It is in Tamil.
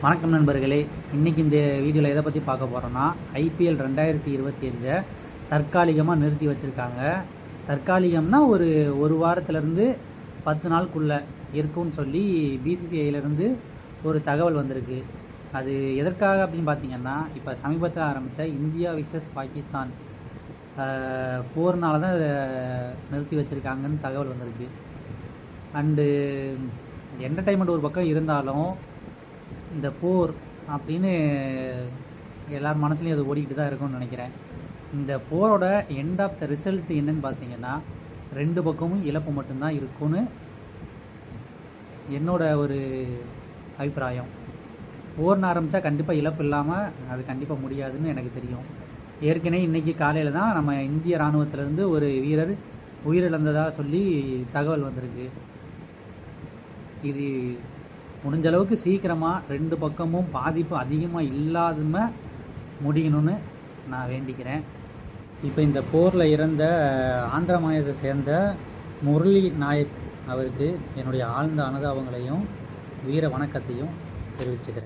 வணக்கம் நண்பர்களே. இன்றைக்கி இந்த வீடியோவில் எதை பற்றி பார்க்க போகிறோன்னா, ஐபிஎல் 2025 தற்காலிகமாக நிறுத்தி வச்சுருக்காங்க. தற்காலிகம்னா ஒரு வாரத்துலேருந்து 10 நாளுக்குள்ளே இருக்கும்னு சொல்லி பிசிசிஐலேருந்து ஒரு தகவல் வந்திருக்கு. அது எதற்காக அப்படின்னு பார்த்தீங்கன்னா, இப்போ சமீபத்தில் ஆரம்பித்த இந்தியா விசஸ் பாகிஸ்தான் போர்னால தான் நிறுத்தி வச்சுருக்காங்கன்னு தகவல் வந்திருக்கு. அண்டு என்டர்டைன்மெண்ட் ஒரு பக்கம் இருந்தாலும், இந்த போர் அப்படின்னு எல்லார் மனசுலையும் அது ஓடிக்கிட்டு தான் இருக்கும்னு நினைக்கிறேன். இந்த போரோட எண்ட் ஆஃப் த ரிசல்ட் என்னன்னு பார்த்தீங்கன்னா, 2 பக்கமும் இழப்பு மட்டும்தான் இருக்கும்னு என்னோட ஒரு அபிப்பிராயம். போர்னு ஆரம்பித்தா கண்டிப்பாக இழப்பு இல்லாமல் அது கண்டிப்பாக முடியாதுன்னு எனக்கு தெரியும். ஏற்கனவே இன்றைக்கி காலையில் தான் நம்ம இந்திய இராணுவத்திலேருந்து ஒரு வீரர் உயிரிழந்ததாக சொல்லி தகவல் வந்திருக்கு. இது முடிஞ்ச அளவுக்கு சீக்கிரமாக 2 பக்கமும் பாதிப்பு அதிகமாக இல்லாதம முடியணும்னு நான் வேண்டிக்கிறேன். இப்போ இந்த போரில் இறந்த ஆந்திர மாநிலத்தை சேர்ந்த முரளி நாயக் அவருக்கு என்னுடைய ஆழ்ந்த அனுதாபங்களையும் வீர வணக்கத்தையும் தெரிவிச்சுக்கிறேன்.